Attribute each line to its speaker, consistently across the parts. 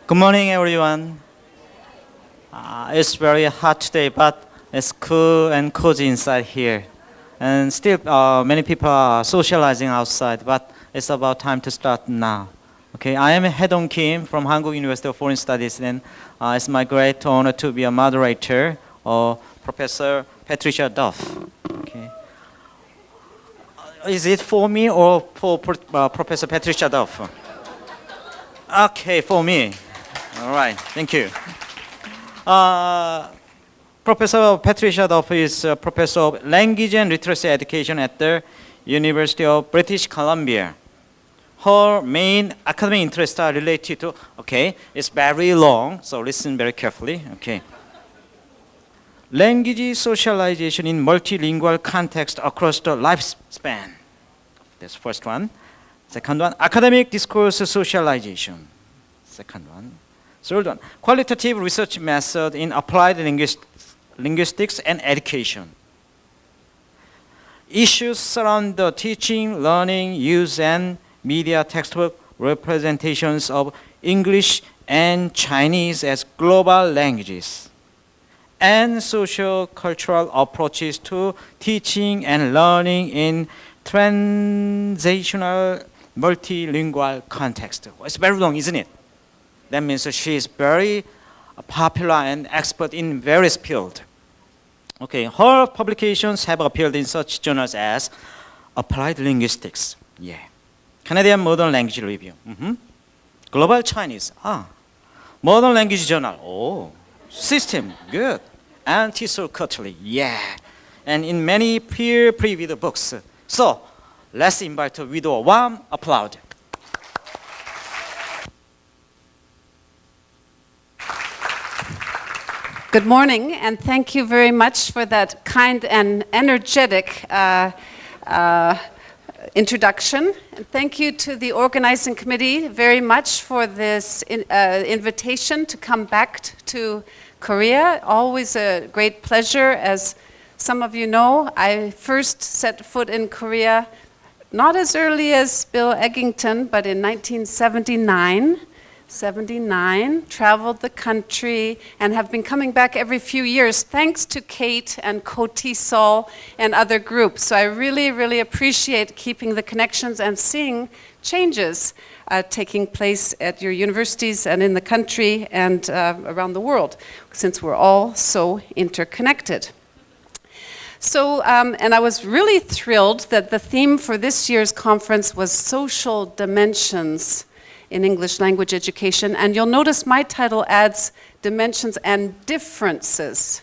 Speaker 1: Good morning, everyone. It's very hot today, but it's cool and cozy inside here. And still, many people are socializing outside, but it's about time to start now. Okay, I am Haedong Kim from Hankuk University of Foreign Studies, and it's my great honor to be a moderator of Professor Patricia Duff. Okay. Is it for me or for Professor Patricia Duff? Okay, for me. All right, thank you. Professor Patricia Duff is a professor of language and literacy education at the University of British Columbia. Her main academic interests are related to, okay, it's very long, so listen very carefully, okay. Language socialization in multilingual context across the lifespan. That's the first one. Second one, academic discourse socialization. Second one. Third one, qualitative research method in applied linguistics and education. Issues surround the teaching, learning, use, and media textbook representations of English and Chinese as global languages, and socio-cultural approaches to teaching and learning in transitional multilingual context. It's very long, isn't it? That means she is very popular and expert in various fields. Okay, her publications have appeared in such journals as Applied Linguistics, yeah, Canadian Modern Language Review, Global Chinese, Modern Language Journal, oh, System, good, and TESOL Quarterly, yeah, and in many peer-reviewed books. So, let's invite her with a warm applause.
Speaker 2: Good morning, and thank you very much for that kind and energetic introduction. And thank you to the organizing committee very much for this invitation to come back to Korea. Always a great pleasure. As some of you know, I first set foot in Korea not as early as Bill Eggington, but in 1979. Traveled the country, and have been coming back every few years thanks to Kate and KOTESOL and other groups. So I really, really appreciate keeping the connections and seeing changes taking place at your universities and in the country and around the world, since we're all so interconnected. So, and I was really thrilled that the theme for this year's conference was social dimensions in English language education, and you'll notice my title adds dimensions and differences,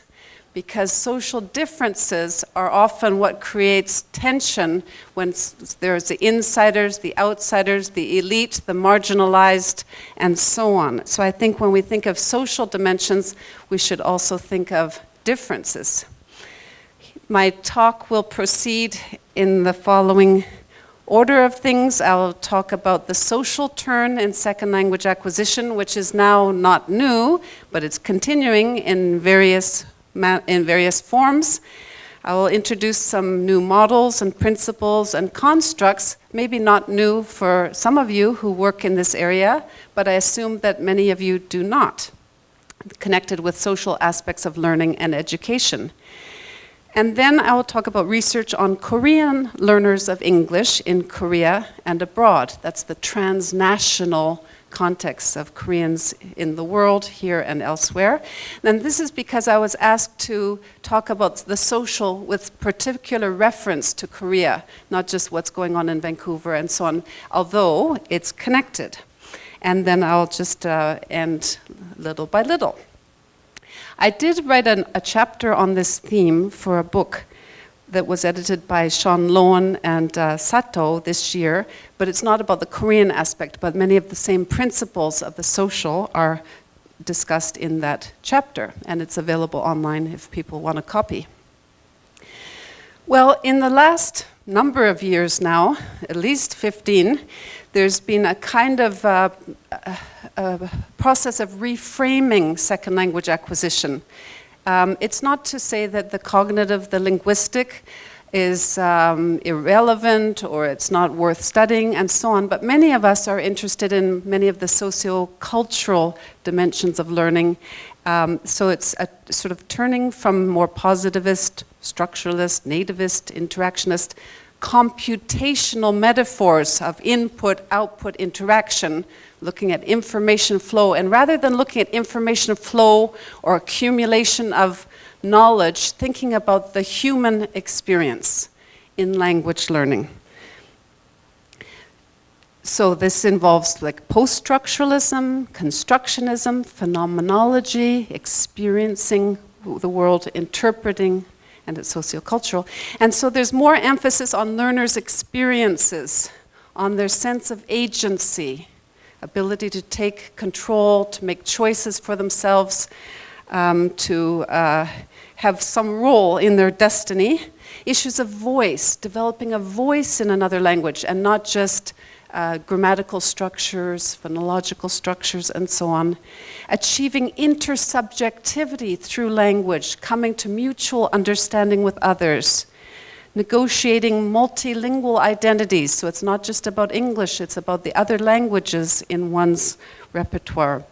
Speaker 2: because social differences are often what creates tension when there's the insiders, the outsiders, the elite, the marginalized, and so on. So I think when we think of social dimensions, we should also think of differences. My talk will proceed in the following order of things. I'll talk about the social turn in second language acquisition, which is now not new, but it's continuing in various forms. I will introduce some new models and principles and constructs, maybe not new for some of you who work in this area, but I assume that many of you do not, connected with social aspects of learning and education. And then I will talk about research on Korean learners of English in Korea and abroad. That's the transnational context of Koreans in the world, here and elsewhere. And this is because I was asked to talk about the social with particular reference to Korea, not just what's going on in Vancouver and so on, although it's connected. And then I'll just end little by little. I did write a chapter on this theme for a book that was edited by Sean Lowen and Sato this year, but it's not about the Korean aspect, but many of the same principles of the social are discussed in that chapter, and it's available online if people want a copy. Well, in the last number of years now, at least 15, there's been a kind of a process of reframing second language acquisition. It's not to say that the cognitive, the linguistic is irrelevant or it's not worth studying and so on. But many of us are interested in many of the socio-cultural dimensions of learning. So it's a sort of turning from more positivist, structuralist, nativist, interactionist, computational metaphors of input-output interaction, looking at information flow. And rather than looking at information flow or accumulation of knowledge, thinking about the human experience in language learning. So this involves like post-structuralism, constructionism, phenomenology, experiencing the world, interpreting, and it's sociocultural. And so there's more emphasis on learners' experiences, on their sense of agency, ability to take control, to make choices for themselves, to have some role in their destiny. Issues of voice, developing a voice in another language, and not just grammatical structures, phonological structures, and so on. Achieving intersubjectivity through language, coming to mutual understanding with others. Negotiating multilingual identities, so it's not just about English, it's about the other languages in one's repertoire.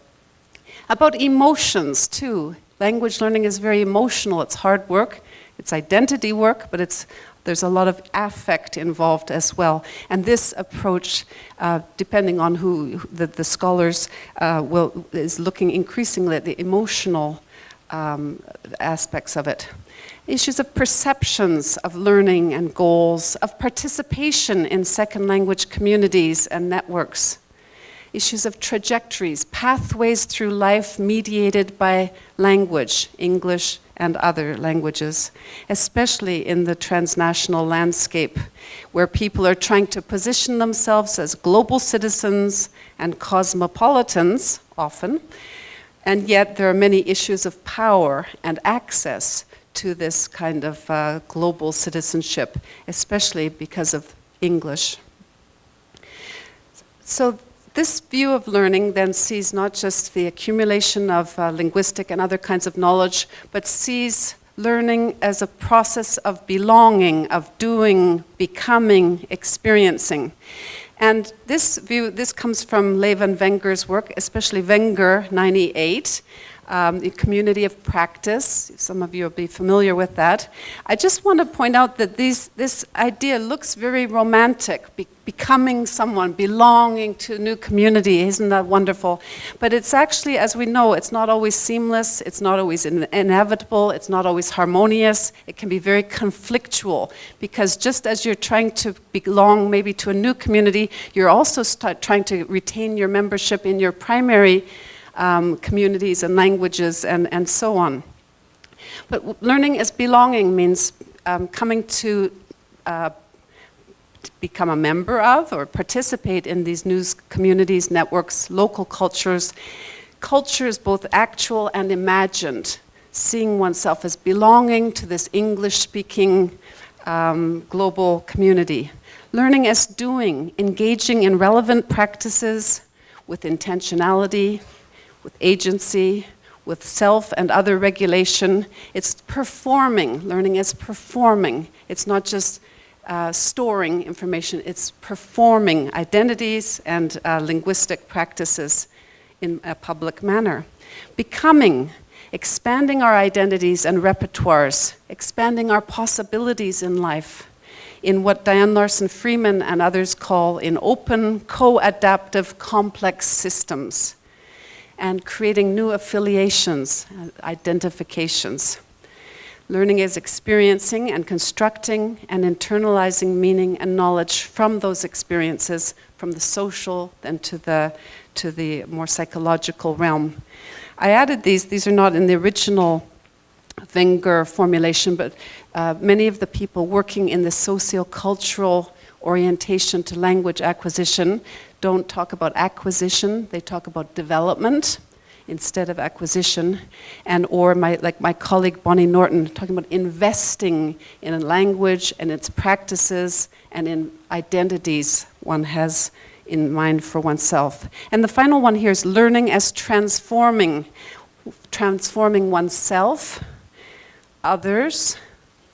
Speaker 2: About emotions, too. Language learning is very emotional, it's hard work, it's identity work, but there's a lot of affect involved as well. And this approach, depending on who the scholars is looking increasingly at the emotional aspects of it. Issues of perceptions of learning and goals, of participation in second language communities and networks. Issues of trajectories, pathways through life mediated by language, English and other languages, especially in the transnational landscape, where people are trying to position themselves as global citizens and cosmopolitans, often, and yet there are many issues of power and access to this kind of global citizenship, especially because of English. So this view of learning then sees not just the accumulation of linguistic and other kinds of knowledge, but sees learning as a process of belonging, of doing, becoming, experiencing. And this view, this comes from Levin Wenger's work, especially Wenger 98, the community of practice. Some of you will be familiar with that. I just want to point out that this idea looks very romantic, becoming someone, belonging to a new community. Isn't that wonderful? But it's actually, as we know, it's not always seamless, it's not always inevitable, it's not always harmonious. It can be very conflictual, because just as you're trying to belong maybe to a new community, you're also trying to retain your membership in your primary communities and languages and so on. But learning as belonging means coming to become a member of or participate in these new communities, networks, local cultures both actual and imagined, seeing oneself as belonging to this English-speaking global community. Learning as doing, engaging in relevant practices with intentionality, with agency, with self and other regulation. It's performing, learning as performing. It's not just storing information, it's performing identities and linguistic practices in a public manner. Becoming, expanding our identities and repertoires, expanding our possibilities in life, in what Diane Larson Freeman and others call in open, co-adaptive, complex systems, and creating new affiliations, identifications. Learning is experiencing and constructing and internalizing meaning and knowledge from those experiences, from the social and to the more psychological realm. I added these are not in the original Wenger formulation, but many of the people working in the sociocultural orientation to language acquisition don't talk about acquisition, they talk about development instead of acquisition, and or my colleague Bonnie Norton talking about investing in a language and its practices and in identities one has in mind for oneself. And the final one here is learning as transforming oneself, others,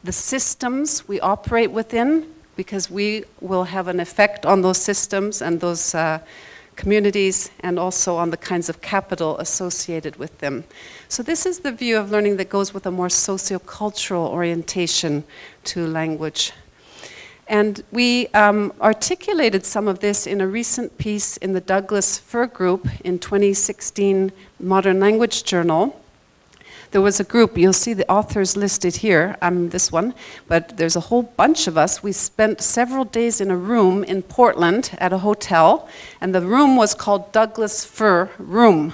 Speaker 2: the systems we operate within, because we will have an effect on those systems and those communities, and also on the kinds of capital associated with them. So this is the view of learning that goes with a more sociocultural orientation to language. And we articulated some of this in a recent piece in the Douglas Fir Group in 2016 Modern Language Journal. There was a group, you'll see the authors listed here, I'm this one, but there's a whole bunch of us. We spent several days in a room in Portland at a hotel, and the room was called Douglas Fir Room.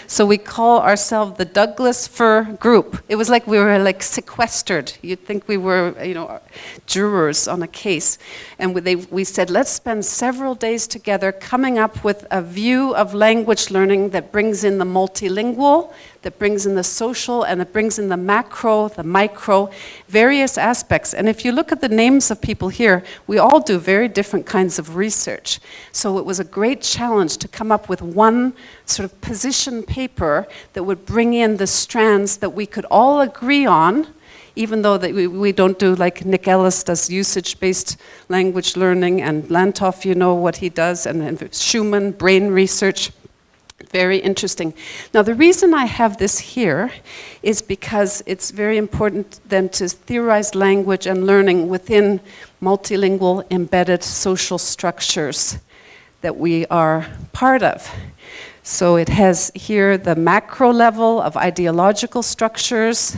Speaker 2: So we call ourselves the Douglas Fir Group. It was like we were like sequestered. You'd think we were, jurors on a case. And we said, let's spend several days together coming up with a view of language learning that brings in the multilingual, that brings in the social, and that brings in the macro, the micro, various aspects. And if you look at the names of people here, we all do very different kinds of research. So it was a great challenge to come up with one sort of position paper that would bring in the strands that we could all agree on, even though that we don't do like Nick Ellis does usage-based language learning, and Lantoff, you know what he does, and Schumann, brain research. Very interesting. Now, the reason I have this here is because it's very important then to theorize language and learning within multilingual embedded social structures that we are part of. So it has here the macro level of ideological structures,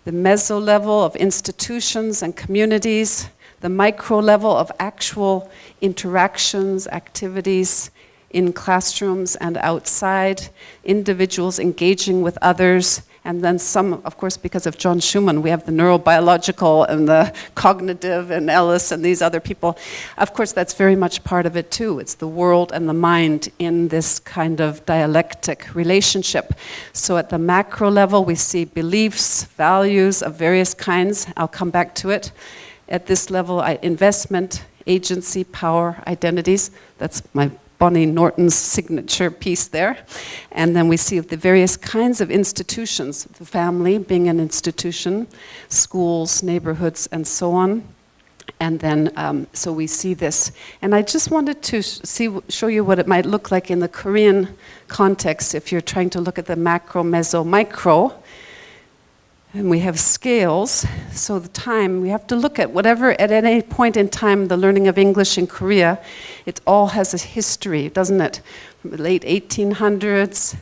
Speaker 2: the meso level of institutions and communities, the micro level of actual interactions, activities, in classrooms and outside, individuals engaging with others, and then some, of course, because of John Schumann, we have the neurobiological and the cognitive and Ellis and these other people. Of course, that's very much part of it too. It's the world and the mind in this kind of dialectic relationship. So at the macro level, we see beliefs, values of various kinds. I'll come back to it. At this level, investment, agency, power, identities. That's my Bonnie Norton's signature piece there. And then we see the various kinds of institutions, the family being an institution, schools, neighborhoods, and so on. And then, so we see this. And I just wanted to show you what it might look like in the Korean context if you're trying to look at the macro, meso, micro. And we have scales, so the time, we have to look at whatever, at any point in time, the learning of English in Korea, it all has a history, doesn't it? From the late 1800s,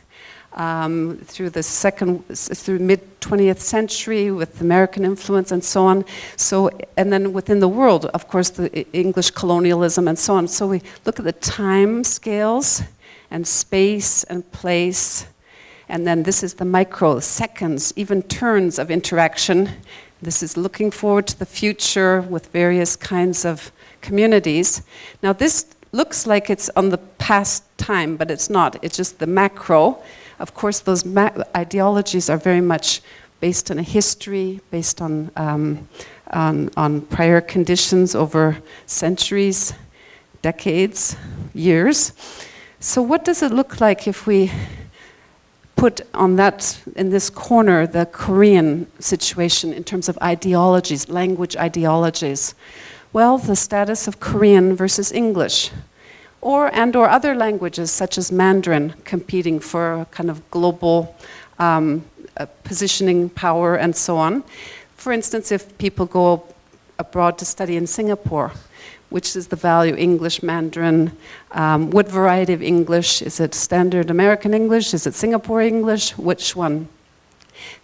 Speaker 2: through mid-20th century with American influence and so on. So, and then within the world, of course, the English colonialism and so on. So we look at the time scales and space and place. And then this is the microseconds, even turns of interaction. This is looking forward to the future with various kinds of communities. Now this looks like it's on the past time, but it's not. It's just the macro. Of course, those ideologies are very much based on a history, based on prior conditions over centuries, decades, years. So what does it look like if we put on that, in this corner, the Korean situation in terms of ideologies, language ideologies? Well, the status of Korean versus English, or other languages such as Mandarin competing for a kind of global positioning power and so on. For instance, if people go abroad to study in Singapore, which is the value English, Mandarin, what variety of English? Is it standard American English? Is it Singapore English? Which one?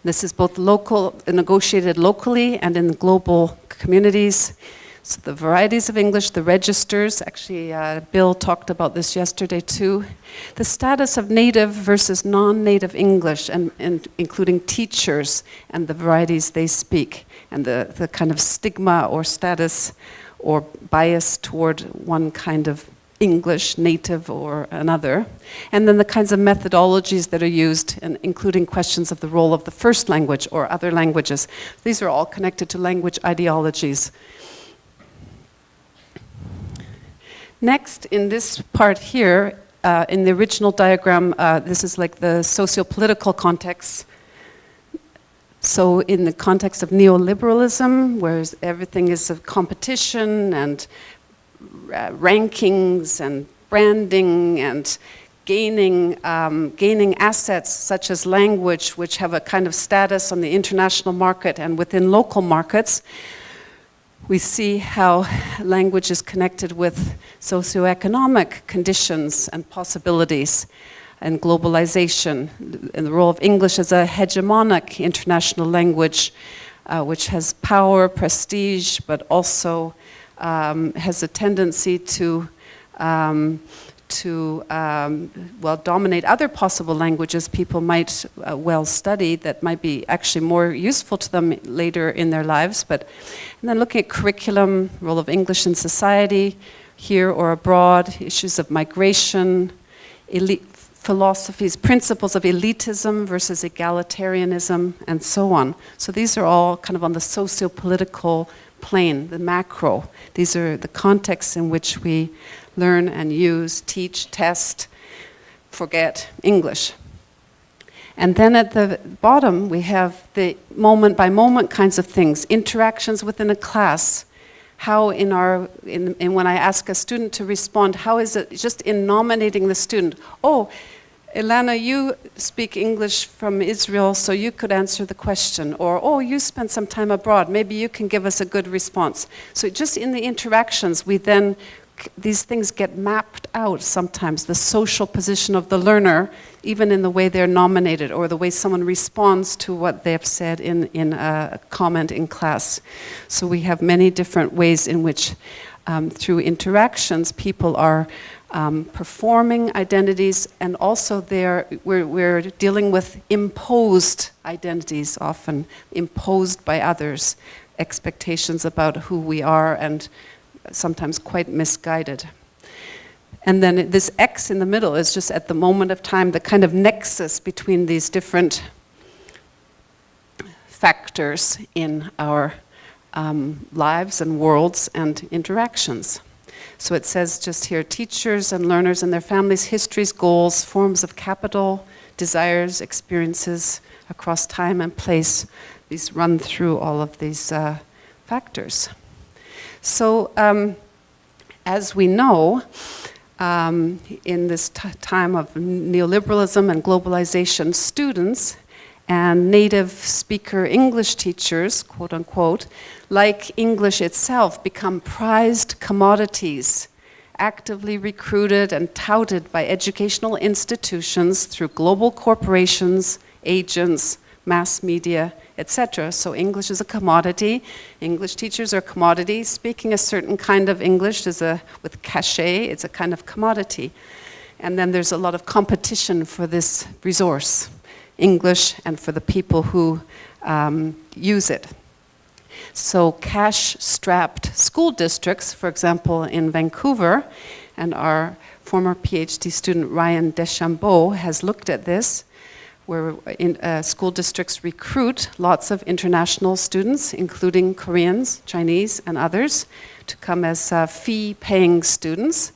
Speaker 2: This is both local, negotiated locally and in global communities. So the varieties of English, the registers, actually Bill talked about this yesterday too. The status of native versus non-native English, and including teachers and the varieties they speak, and the kind of stigma or status or bias toward one kind of English, native or another. And then the kinds of methodologies that are used, and including questions of the role of the first language or other languages. These are all connected to language ideologies. Next, in this part here, in the original diagram, this is like the socio-political context. So in the context of neoliberalism, where everything is a competition and rankings and branding and gaining assets such as language, which have a kind of status on the international market and within local markets, we see how language is connected with socioeconomic conditions and possibilities and globalization, and the role of English as a hegemonic international language, which has power, prestige, but also has a tendency to dominate other possible languages people might well study that might be actually more useful to them later in their lives. And then looking at curriculum, role of English in society, here or abroad, issues of migration, elite philosophies, principles of elitism versus egalitarianism, and so on. So these are all kind of on the socio-political plane, the macro. These are the contexts in which we learn and use, teach, test, forget English. And then at the bottom, we have the moment-by-moment kinds of things, interactions within a class. How when I ask a student to respond, how is it just in nominating the student? Oh, Ilana, you speak English from Israel, so you could answer the question. Or, oh, you spent some time abroad, maybe you can give us a good response. So just in the interactions, these things get mapped out sometimes, the social position of the learner, even in the way they're nominated or the way someone responds to what they have said in a comment in class. So we have many different ways in which, through interactions, people are performing identities, and also we're dealing with imposed identities, often imposed by others, expectations about who we are, and sometimes quite misguided. And then this X in the middle is just at the moment of time, the kind of nexus between these different factors in our lives and worlds and interactions. So it says just here, teachers and learners and their families, histories, goals, forms of capital, desires, experiences across time and place. These run through all of these factors. So, as we know, in this time of neoliberalism and globalization, students and native speaker English teachers, quote unquote, like English itself, become prized commodities, actively recruited and touted by educational institutions through global corporations, agents, mass media, etc. So English is a commodity. English teachers are a commodity. Speaking a certain kind of English with cachet, it's a kind of commodity. And then there's a lot of competition for this resource, English, and for the people who use it. So cash-strapped school districts, for example, in Vancouver, and our former PhD student Ryan Deschambault has looked at this, where school districts recruit lots of international students, including Koreans, Chinese, and others, to come as fee-paying students.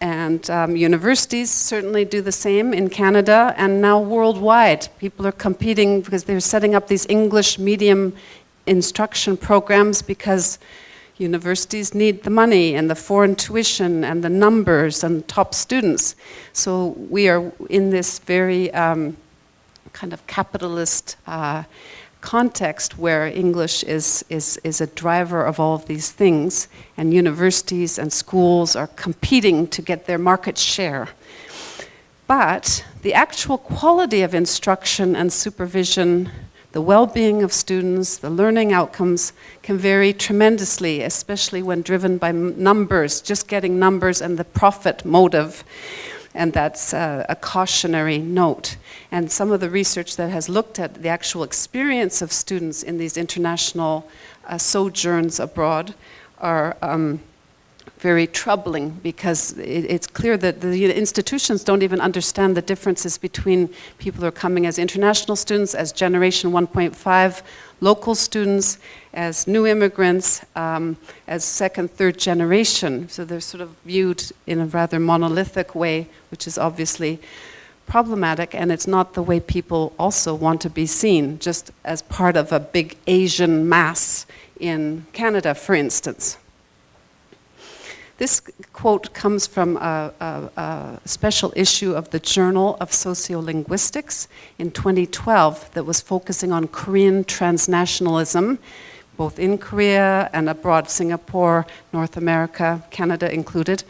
Speaker 2: And universities certainly do the same in Canada, and now worldwide. People are competing because they're setting up these English medium instruction programs because universities need the money and the foreign tuition and the numbers and top students. So we are in this very kind of capitalist context where English is a driver of all of these things, and universities and schools are competing to get their market share. But the actual quality of instruction and supervision, the well-being of students, the learning outcomes can vary tremendously, especially when driven by numbers, just getting numbers and the profit motive. And that's a cautionary note. And some of the research that has looked at the actual experience of students in these international sojourns abroad are very troubling, because it's clear that the institutions don't even understand the differences between people who are coming as international students, as Generation 1.5 local students, as new immigrants, as second, third generation. So they're sort of viewed in a rather monolithic way, which is obviously problematic, and it's not the way people also want to be seen, just as part of a big Asian mass in Canada, for instance. This quote comes from a special issue of the Journal of Sociolinguistics in 2012 that was focusing on Korean transnationalism, both in Korea and abroad, Singapore, North America, Canada included.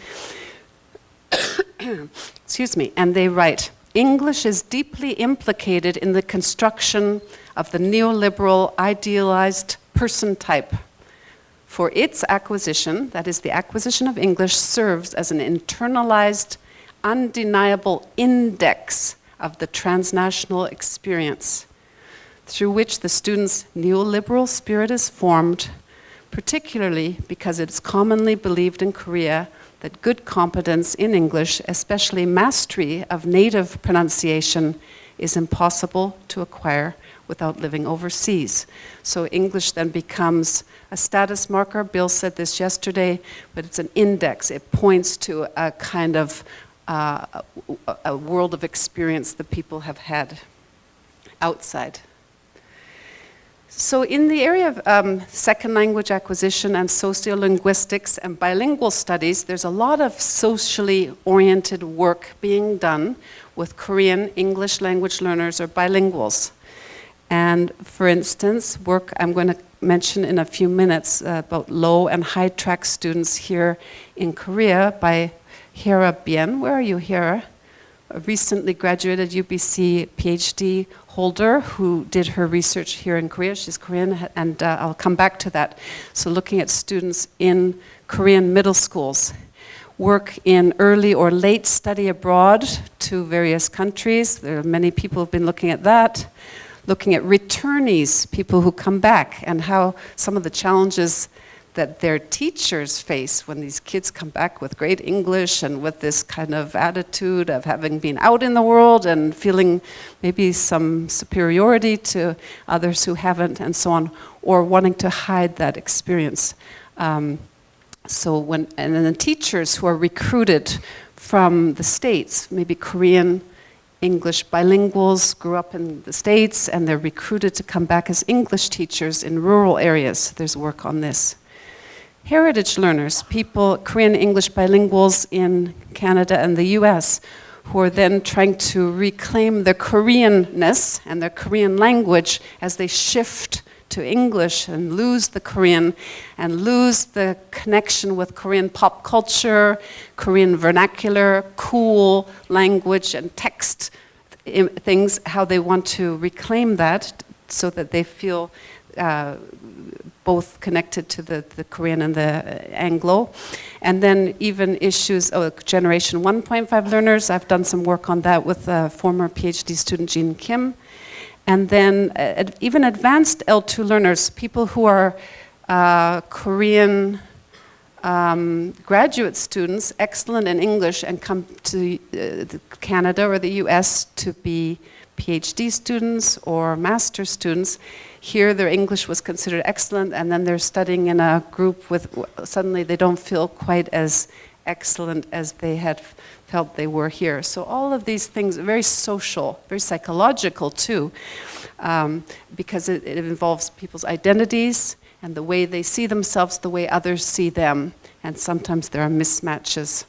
Speaker 2: Excuse me. And they write, English is deeply implicated in the construction of the neoliberal idealized person type. For its acquisition, that is the acquisition of English, serves as an internalized, undeniable index of the transnational experience, through which the student's neoliberal spirit is formed, particularly because it is commonly believed in Korea that good competence in English, especially mastery of native pronunciation, is impossible to acquire without living overseas. So English then becomes a status marker. Bill said this yesterday, but it's an index. It points to a kind of a world of experience that people have had outside. So in the area of second language acquisition and sociolinguistics and bilingual studies, there's a lot of socially oriented work being done with Korean English language learners or bilinguals. And for instance, work I'm going to mention in a few minutes about low and high track students here in Korea by Hera Bien. Where are you, Hera? A recently graduated UBC PhD holder who did her research here in Korea. She's Korean, and I'll come back to that. So looking at students in Korean middle schools. Work in early or late study abroad to various countries. There are many people who've been looking at that. Looking at returnees, people who come back, and how some of the challenges that their teachers face when these kids come back with great English and with this kind of attitude of having been out in the world and feeling maybe some superiority to others who haven't, and so on, or wanting to hide that experience. And then the teachers who are recruited from the States, maybe Korean, English bilinguals, grew up in the States, and they're recruited to come back as English teachers in rural areas. There's work on this. Heritage learners, people, Korean English bilinguals in Canada and the US, who are then trying to reclaim their Koreanness and their Korean language as they shift to English and lose the Korean and lose the connection with Korean pop culture, Korean vernacular, cool language and text things, how they want to reclaim that so that they feel both connected to the Korean and the Anglo. And then even issues of Generation 1.5 learners. I've done some work on that with former PhD student Jean Kim. And then even advanced L2 learners, people who are Korean graduate students, excellent in English, and come to Canada or the US to be PhD students or master students. Here their English was considered excellent, and then they're studying in a group with, suddenly they don't feel quite as excellent as they had felt they were here. So all of these things are very social, very psychological too, because it involves people's identities and the way they see themselves, the way others see them, and sometimes there are mismatches.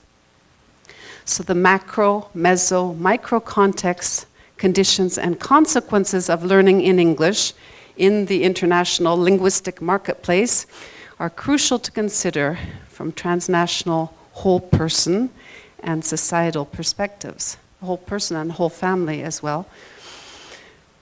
Speaker 2: So the macro, meso, micro contexts, conditions, and consequences of learning in English in the international linguistic marketplace are crucial to consider from transnational whole person and societal perspectives, whole person and whole family as well.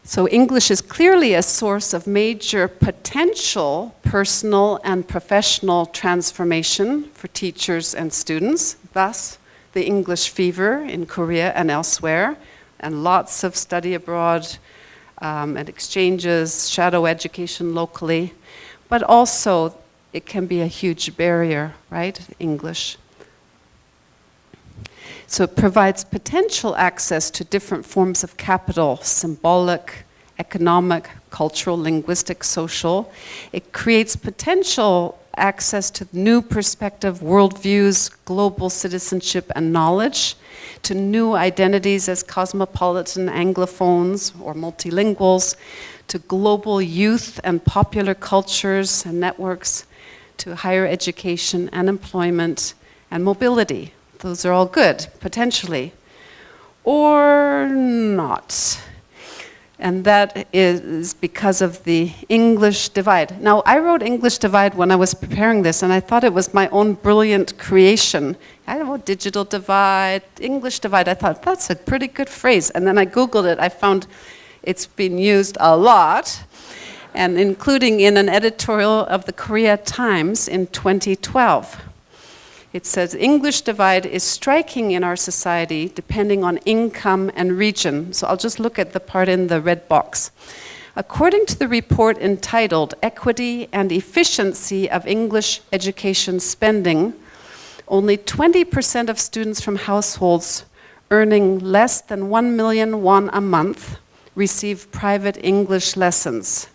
Speaker 2: So English is clearly a source of major potential personal and professional transformation for teachers and students, thus the English fever in Korea and elsewhere, and lots of study abroad and exchanges, shadow education locally, but also it can be a huge barrier, right, English. So it provides potential access to different forms of capital, symbolic, economic, cultural, linguistic, social. It creates potential access to new perspective, worldviews, global citizenship and knowledge, to new identities as cosmopolitan Anglophones or multilinguals, to global youth and popular cultures and networks, to higher education and employment and mobility. Those are all good, potentially, or not. And that is because of the English divide. Now, I wrote English divide when I was preparing this, and I thought it was my own brilliant creation. I don't know, digital divide, English divide. I thought, that's a pretty good phrase. And then I Googled it. I found it's been used a lot, and including in an editorial of the Korea Times in 2012. It says, English divide is striking in our society depending on income and region. So I'll just look at the part in the red box. According to the report entitled Equity and Efficiency of English Education Spending, only 20% of students from households earning less than 1 million won a month receive private English lessons.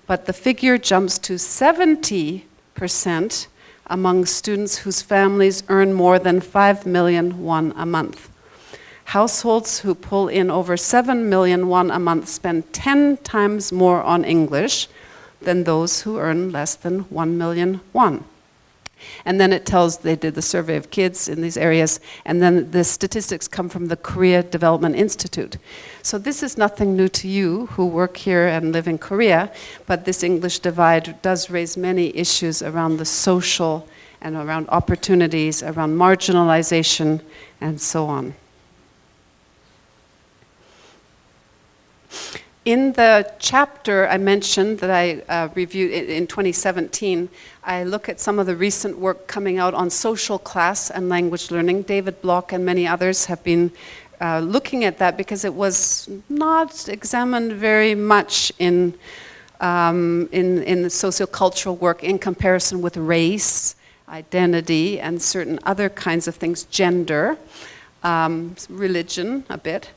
Speaker 2: But the figure jumps to 70% among students whose families earn more than 5 million won a month. Households who pull in over 7 million won a month spend 10 times more on English than those who earn less than 1 million won. And then it tells, they did the survey of kids in these areas, and then the statistics come from the Korea Development Institute. So this is nothing new to you who work here and live in Korea, but this English divide does raise many issues around the social and around opportunities, around marginalization, and so on. In the chapter I mentioned that I reviewed in 2017, I look at some of the recent work coming out on social class and language learning. David Block and many others have been looking at that because it was not examined very much in the sociocultural work in comparison with race, identity, and certain other kinds of things, gender, religion a bit.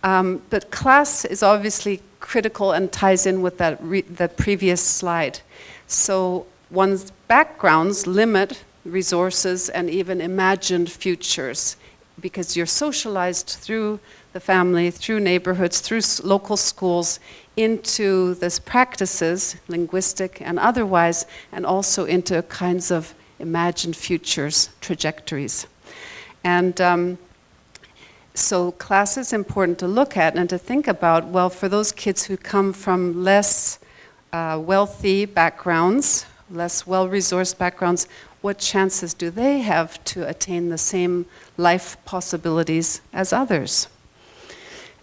Speaker 2: But class is obviously critical and ties in with that the previous slide. So one's backgrounds limit resources and even imagined futures because you're socialized through the family, through neighborhoods, through local schools into these practices, linguistic and otherwise, and also into kinds of imagined futures, trajectories. And so class is important to look at and to think about, well, for those kids who come from less wealthy backgrounds, less well-resourced backgrounds, what chances do they have to attain the same life possibilities as others?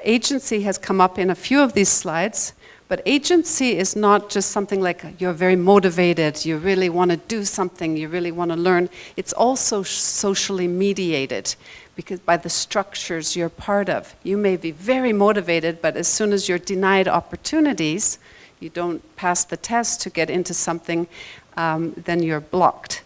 Speaker 2: Agency has come up in a few of these slides, but agency is not just something like you're very motivated, you really want to do something, you really want to learn. It's also socially mediated because by the structures you're part of. You may be very motivated, but as soon as you're denied opportunities, you don't pass the test to get into something, then you're blocked.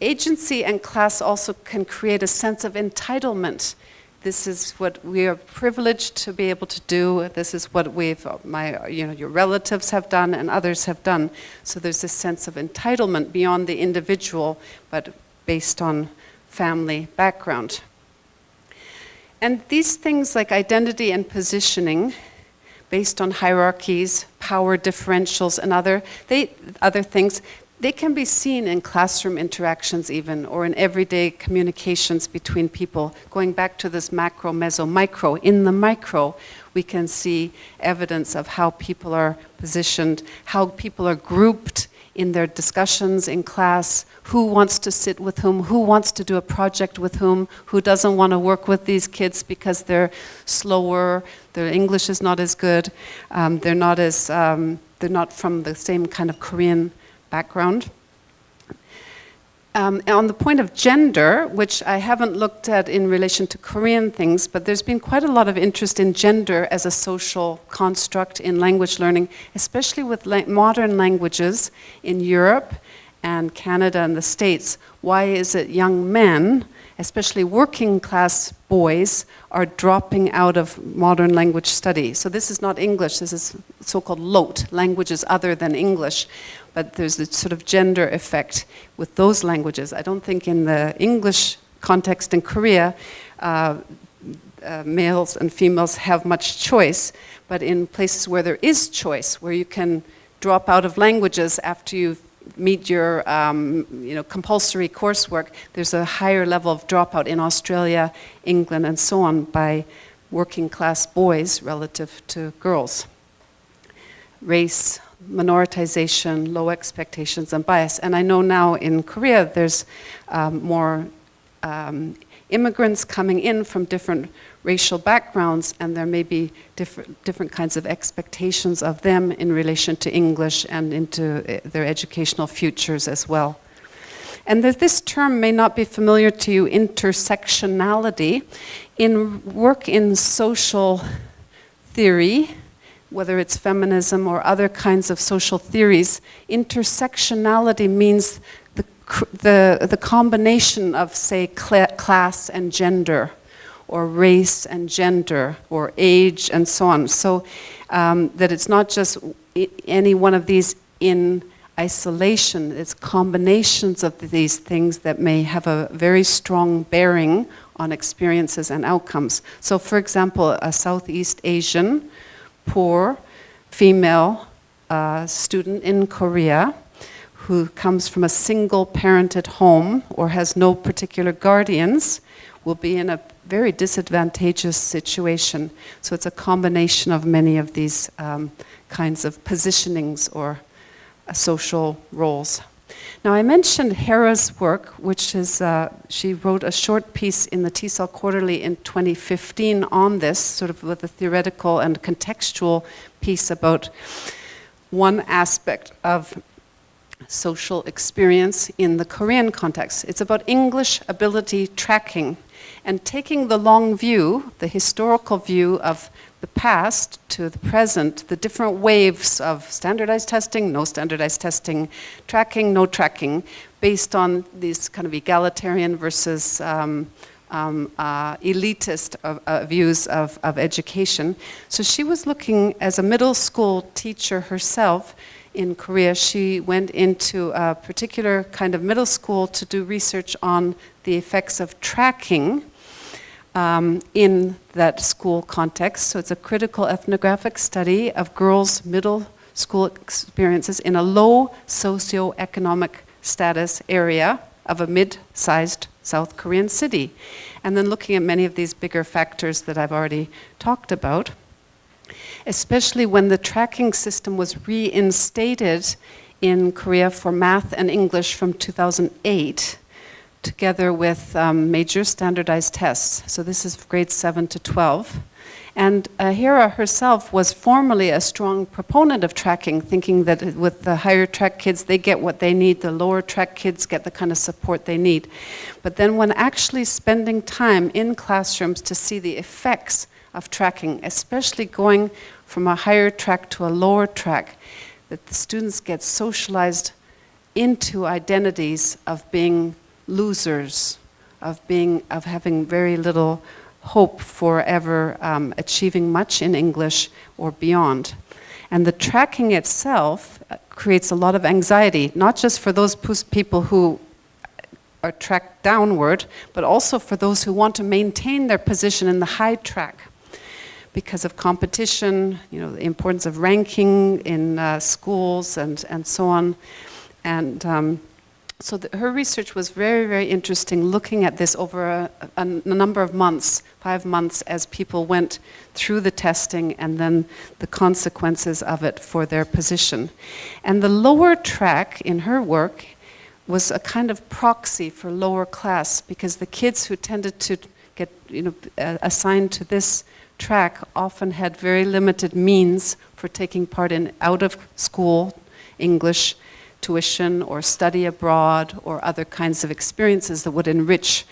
Speaker 2: Agency and class also can create a sense of entitlement. This is what we are privileged to be able to do. This is what your relatives have done and others have done. So there's this sense of entitlement beyond the individual, but based on family background. And these things like identity and positioning, based on hierarchies, power differentials, and other things, they can be seen in classroom interactions even, or in everyday communications between people. Going back to this macro, meso, micro, in the micro, we can see evidence of how people are positioned, how people are grouped in their discussions in class, who wants to sit with who wants to do a project with who doesn't want to work with these kids because they're slower, their English is not as good, they're not from the same kind of Korean background. On the point of gender, which I haven't looked at in relation to Korean things, but there's been quite a lot of interest in gender as a social construct in language learning, especially with modern languages in Europe and Canada and the States. Why is it young men, especially working class boys are dropping out of modern language study. So this is not English, this is so-called LOT, languages other than English. But there's this sort of gender effect with those languages. I don't think in the English context in Korea, males and females have much choice, but in places where there is choice, where you can drop out of languages after you meet your compulsory coursework, there's a higher level of dropout in Australia, England, and so on by working class boys relative to girls. Race, minoritization, low expectations, and bias. And I know now in Korea there's more immigrants coming in from different racial backgrounds, and there may be different kinds of expectations of them in relation to English and into their educational futures as well. And this term may not be familiar to you, intersectionality. In work in social theory, whether it's feminism or other kinds of social theories, intersectionality means the combination of, say, class and gender, or race and gender, or age and so on. So that it's not just any one of these in isolation, it's combinations of these things that may have a very strong bearing on experiences and outcomes. So for example, a Southeast Asian, poor, female student in Korea who comes from a single-parented home or has no particular guardians will be in a very disadvantageous situation. So it's a combination of many of these kinds of positionings or social roles. Now I mentioned Hera's work, which is, she wrote a short piece in the TESOL Quarterly in 2015 on this, sort of with a theoretical and contextual piece about one aspect of social experience in the Korean context. It's about English ability tracking and taking the long view, the historical view of the past to the present, the different waves of standardized testing, no standardized testing, tracking, no tracking, based on these kind of egalitarian versus elitist views of education. So she was looking, as a middle school teacher herself in Korea, she went into a particular kind of middle school to do research on the effects of tracking in that school context. So it's a critical ethnographic study of girls' middle school experiences in a low socioeconomic status area of a mid-sized South Korean city. And then looking at many of these bigger factors that I've already talked about, especially when the tracking system was reinstated in Korea for math and English from 2008, together with major standardized tests. So this is grades 7 to 12. And Hera herself was formerly a strong proponent of tracking, thinking that with the higher track kids, they get what they need, the lower track kids get the kind of support they need. But then when actually spending time in classrooms to see the effects of tracking, especially going from a higher track to a lower track, that the students get socialized into identities of being losers, of having very little hope for ever achieving much in English or beyond. And the tracking itself creates a lot of anxiety, not just for those people who are tracked downward, but also for those who want to maintain their position in the high track because of competition, the importance of ranking in schools and so on. And so her research was very, very interesting, looking at this over a number of months, 5 months, as people went through the testing and then the consequences of it for their position. And the lower track in her work was a kind of proxy for lower class, because the kids who tended to get assigned to this track often had very limited means for taking part in out-of-school English tuition or study abroad or other kinds of experiences that would enrich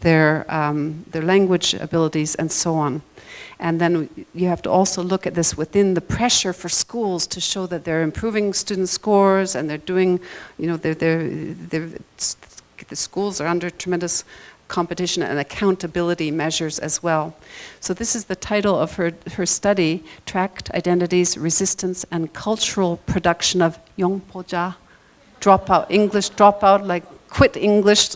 Speaker 2: their language abilities and so on. And then you have to also look at this within the pressure for schools to show that they're improving student scores and they're doing, the schools are under tremendous competition and accountability measures as well. So this is the title of her study, Tracked Identities, Resistance and Cultural Production of Yongpoja, dropout, English dropout, like quit English.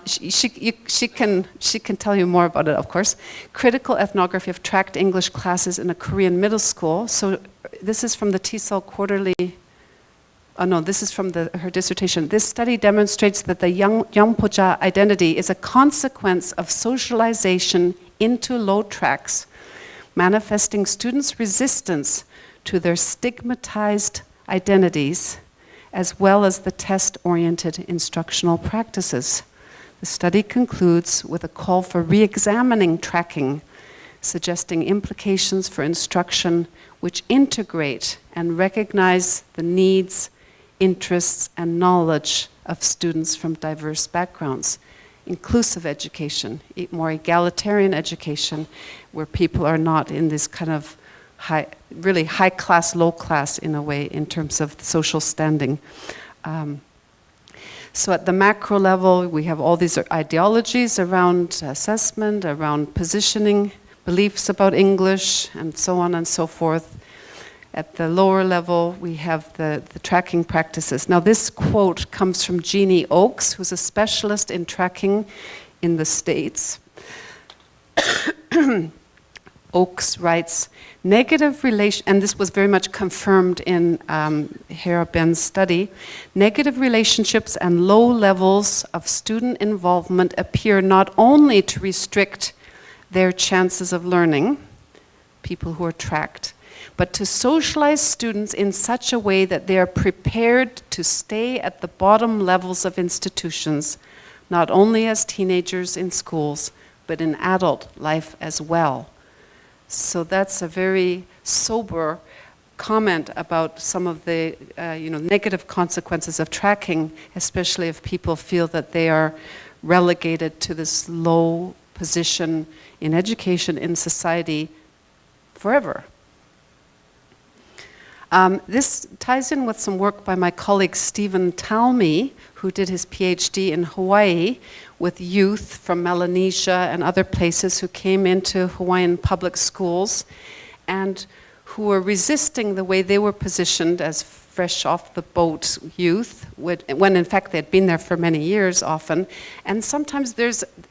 Speaker 2: She can tell you more about it, of course. Critical ethnography of tracked English classes in a Korean middle school. So this is from the TESOL Quarterly. Oh no, this is from her dissertation. This study demonstrates that the Yongpoja identity is a consequence of socialization into low tracks, manifesting students' resistance to their stigmatized identities, as well as the test-oriented instructional practices. The study concludes with a call for re-examining tracking, suggesting implications for instruction which integrate and recognize the needs, interests, and knowledge of students from diverse backgrounds. Inclusive education, more egalitarian education, where people are not in this kind of really high class, low class in a way in terms of social standing. So at the macro level, we have all these ideologies around assessment, around positioning, beliefs about English, and so on and so forth. At the lower level, we have the tracking practices. Now this quote comes from Jeannie Oakes, who's a specialist in tracking in the States. Oakes writes, negative relation, and this was very much confirmed in Hera Ben's study, negative relationships and low levels of student involvement appear not only to restrict their chances of learning, people who are tracked, but to socialize students in such a way that they are prepared to stay at the bottom levels of institutions, not only as teenagers in schools, but in adult life as well. So that's a very sober comment about some of the negative consequences of tracking, especially if people feel that they are relegated to this low position in education, in society, forever. This ties in with some work by my colleague Stephen Talmy, who did his PhD in Hawaii with youth from Melanesia and other places who came into Hawaiian public schools and who were resisting the way they were positioned as fresh off the boat youth, when in fact they had been there for many years often. And sometimes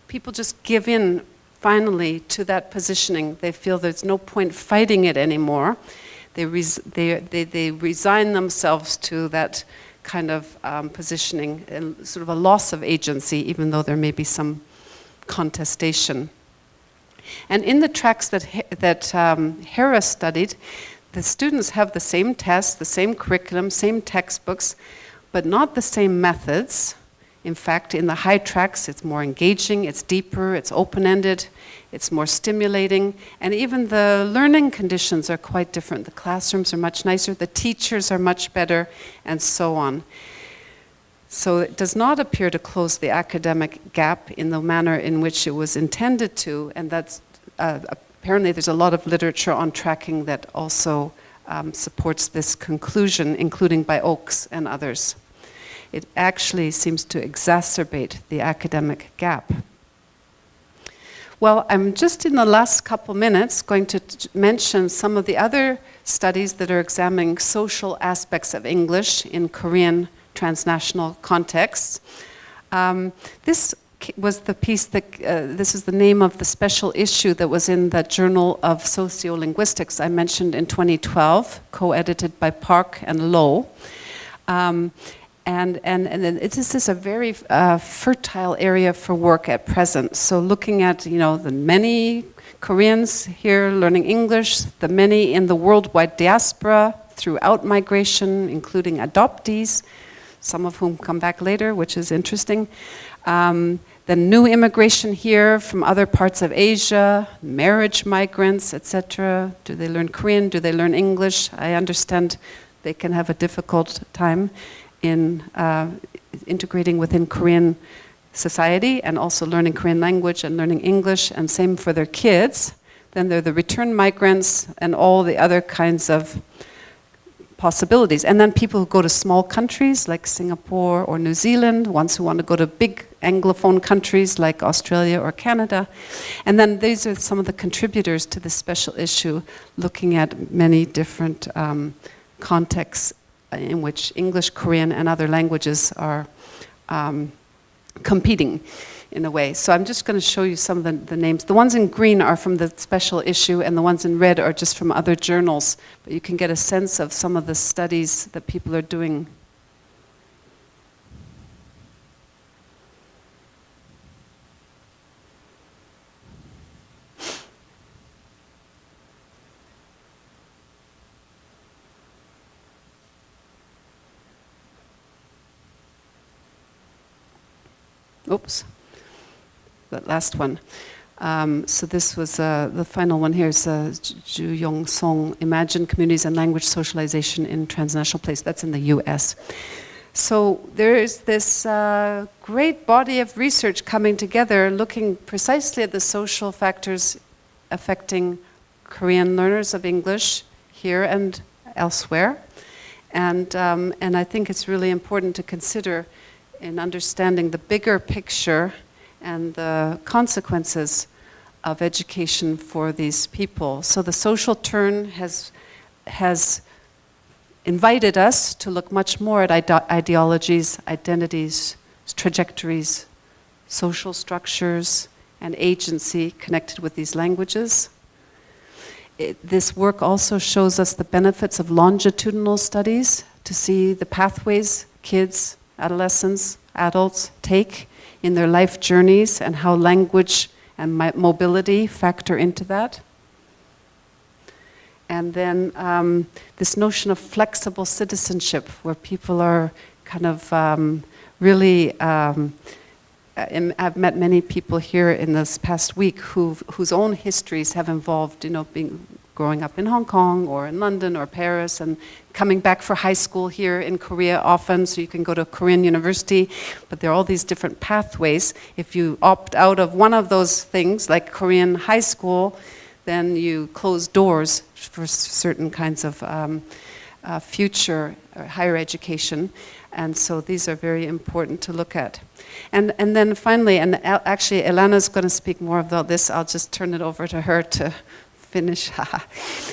Speaker 2: people just give in finally to that positioning. They feel there's no point fighting it anymore. They resign themselves to that kind of positioning, and sort of a loss of agency, even though there may be some contestation. And in the tracks that Hera studied, the students have the same tests, the same curriculum, same textbooks, but not the same methods. In fact, in the high tracks, it's more engaging, it's deeper, it's open-ended, it's more stimulating, and even the learning conditions are quite different. The classrooms are much nicer, the teachers are much better, and so on. So it does not appear to close the academic gap in the manner in which it was intended to, and that's apparently there's a lot of literature on tracking that also supports this conclusion, including by Oakes and others. It actually seems to exacerbate the academic gap. Well, I'm just in the last couple minutes going to mention some of the other studies that are examining social aspects of English in Korean transnational contexts. This was the piece that, this is the name of the special issue that was in the Journal of Sociolinguistics I mentioned in 2012, co-edited by Park and Lowe. And then this is a very fertile area for work at present. So looking at, the many Koreans here learning English, the many in the worldwide diaspora throughout migration, including adoptees, some of whom come back later, which is interesting. The new immigration here from other parts of Asia, marriage migrants, etc. Do they learn Korean? Do they learn English? I understand they can have a difficult time in integrating within Korean society and also learning Korean language and learning English, and same for their kids. Then there are the return migrants and all the other kinds of possibilities. And then people who go to small countries like Singapore or New Zealand, ones who want to go to big Anglophone countries like Australia or Canada. And then these are some of the contributors to this special issue, looking at many different contexts in which English, Korean, and other languages are competing in a way. So I'm just going to show you some of the names. The ones in green are from the special issue, and the ones in red are just from other journals. But you can get a sense of some of the studies that people are doing. Oops. That last one. So this was the final one here is Ju Yong Song, Imagine Communities and Language Socialization in Transnational Place. That's in the US. So there is this great body of research coming together looking precisely at the social factors affecting Korean learners of English here and elsewhere. And I think it's really important to consider in understanding the bigger picture and the consequences of education for these people. So the social turn has invited us to look much more at ideologies, identities, trajectories, social structures, and agency connected with these languages. This work also shows us the benefits of longitudinal studies to see the pathways kids, adolescents, adults take in their life journeys and how language and mobility factor into that. And then this notion of flexible citizenship, where people are kind of really, I've met many people here in this past week whose own histories have involved, growing up in Hong Kong or in London or Paris and coming back for high school here in Korea often, so you can go to a Korean university, but there are all these different pathways. If you opt out of one of those things, like Korean high school, then you close doors for certain kinds of future or higher education. And so these are very important to look at. And then finally, and actually Elana's going to speak more about this, I'll just turn it over to her to finish,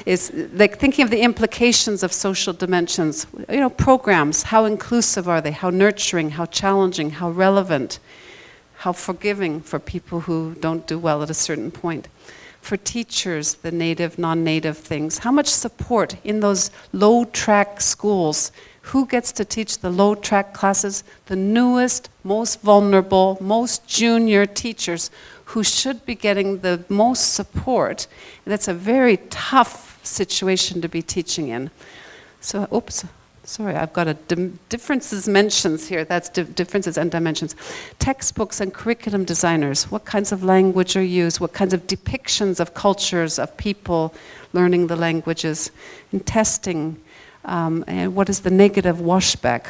Speaker 2: is like thinking of the implications of social dimensions. Programs, how inclusive are they? How nurturing, how challenging, how relevant, how forgiving for people who don't do well at a certain point. For teachers, the native, non-native things. How much support in those low-track schools? Who gets to teach the low-track classes? The newest, most vulnerable, most junior teachers who should be getting the most support. And that's a very tough situation to be teaching in. So, oops, sorry, I've got a differences mentions here. That's differences and dimensions. Textbooks and curriculum designers. What kinds of language are used? What kinds of depictions of cultures, of people learning the languages? And testing. And what is the negative washback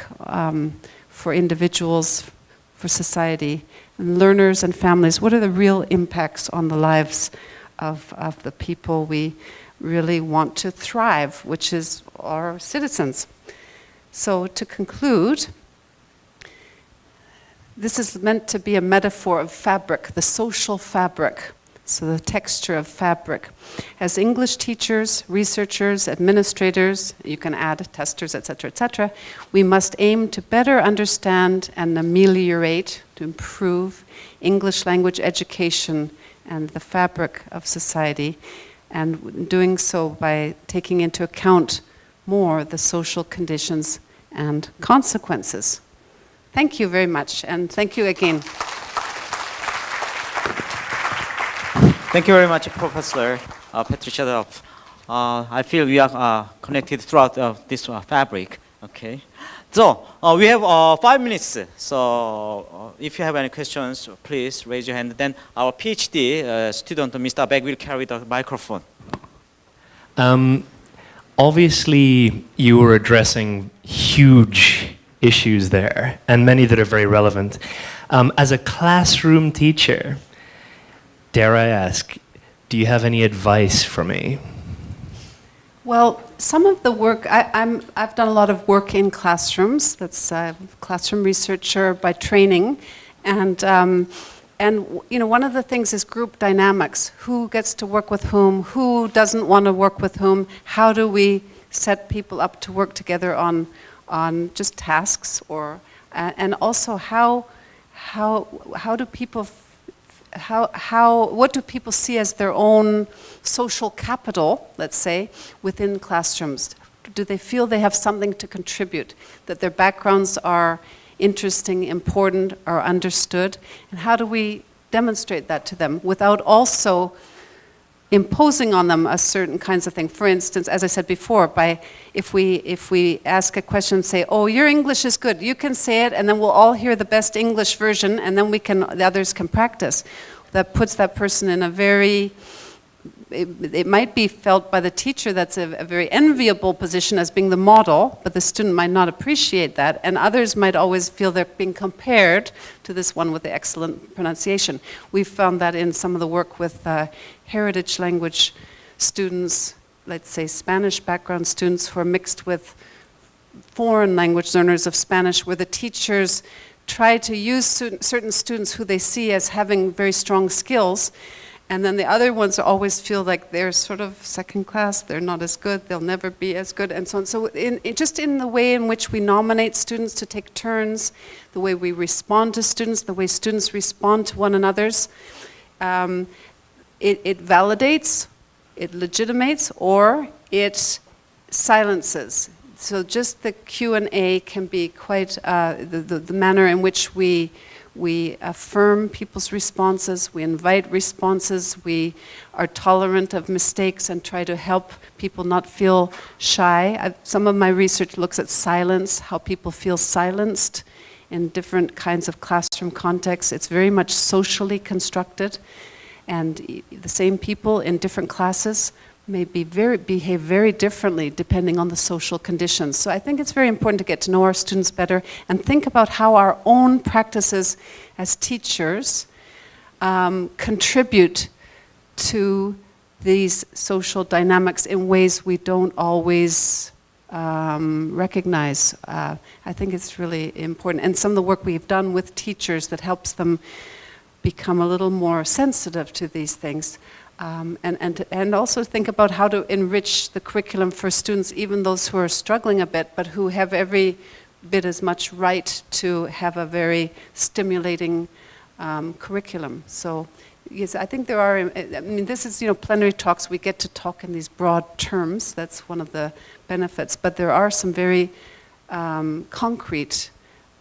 Speaker 2: for individuals, for society? And learners and families, what are the real impacts on the lives of the people we really want to thrive, which is our citizens? So to conclude, this is meant to be a metaphor of fabric, the social fabric, so the texture of fabric. As English teachers, researchers, administrators, you can add testers, etc., we must aim to better understand and ameliorate, to improve English language education and the fabric of society, and doing so by taking into account more the social conditions and consequences. Thank you very much, and thank you again.
Speaker 1: Thank you very much, Professor Patricia Duff. I feel we are connected throughout this fabric. Okay. So we have 5 minutes. So if you have any questions, please raise your hand. Then our PhD student, Mr. Beck, will carry the microphone.
Speaker 3: Obviously, you were addressing huge issues there, and many that are very relevant. As a classroom teacher, dare I ask, do you have any advice for me?
Speaker 2: Well, some of the work, I've done a lot of work in classrooms. That's classroom researcher by training. And you know, one of the things is group dynamics. Who gets to work with who doesn't want to work with whom? How do we set people up to work together on just tasks, or and also how do people what do people see as their own social capital, let's say, within classrooms? Do they feel they have something to contribute, that their backgrounds are interesting, important, or understood? And how do we demonstrate that to them without also imposing on them a certain kinds of thing? For instance, as I said before, if we ask a question, say, "Oh, your English is good. You can say it," and then we'll all hear the best English version, and then the others can practice. That puts that person in a very, it might be felt by the teacher that's a very enviable position as being the model, but the student might not appreciate that, and others might always feel they're being compared to this one with the excellent pronunciation. We've found that in some of the work with heritage language students, let's say Spanish background students who are mixed with foreign language learners of Spanish, where the teachers try to use certain students who they see as having very strong skills, and then the other ones always feel like they're sort of second class, they're not as good, they'll never be as good, and so on. So just in the way in which we nominate students to take turns, the way we respond to students, the way students respond to one another's, it validates, it legitimates, or it silences. So just the Q&A can be quite, the manner in which we affirm people's responses, we invite responses, we are tolerant of mistakes and try to help people not feel shy. Some of my research looks at silence, how people feel silenced in different kinds of classroom contexts. It's very much socially constructed, and the same people in different classes may behave very differently depending on the social conditions. So I think it's very important to get to know our students better and think about how our own practices as teachers contribute to these social dynamics in ways we don't always recognize. I think it's really important. And some of the work we've done with teachers that helps them become a little more sensitive to these things. And also think about how to enrich the curriculum for students, even those who are struggling a bit, but who have every bit as much right to have a very stimulating curriculum. So, yes, I think there are, I mean, this is, plenary talks, we get to talk in these broad terms, that's one of the benefits, but there are some very concrete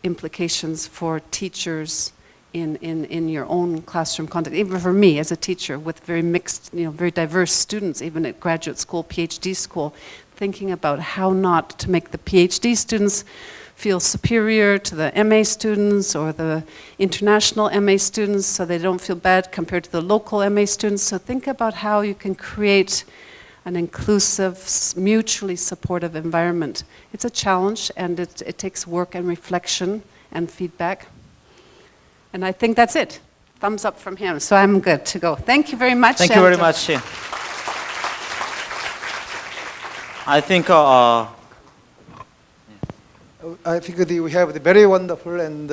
Speaker 2: implications for teachers in your own classroom context, even for me as a teacher with very mixed, very diverse students, even at graduate school, PhD school, thinking about how not to make the PhD students feel superior to the MA students or the international MA students, so they don't feel bad compared to the local MA students. So think about how you can create an inclusive, mutually supportive environment. It's a challenge, and it takes work and reflection and feedback. And I think that's it. Thumbs up from him, so I'm good to go. Thank you very much.
Speaker 1: Thank you very much. I think
Speaker 4: we have the very wonderful and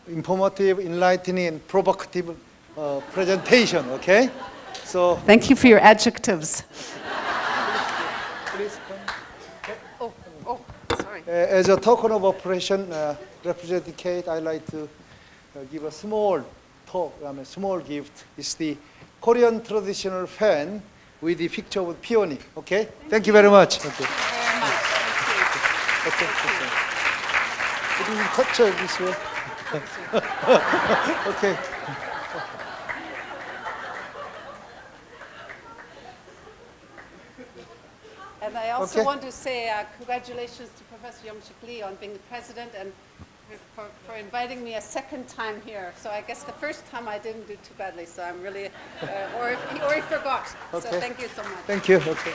Speaker 4: informative, enlightening, and provocative presentation. Okay, so
Speaker 2: thank you for your adjectives.
Speaker 4: please come.
Speaker 2: Oh, sorry.
Speaker 4: As a token of appreciation, representing Kate, I'd like to give a small talk, a small gift. It's the Korean traditional fan with the picture of peony. Okay? Thank you very much. Okay. Okay. Could you touch her this way? Okay.
Speaker 2: And I also
Speaker 4: Okay.
Speaker 2: want to say congratulations to Professor Yong-Sik Lee on being the president and for inviting me a second time here. So I guess the first time I didn't do too badly, so I'm really, or he forgot.
Speaker 4: Okay.
Speaker 2: So thank you so much.
Speaker 4: Thank you. Okay.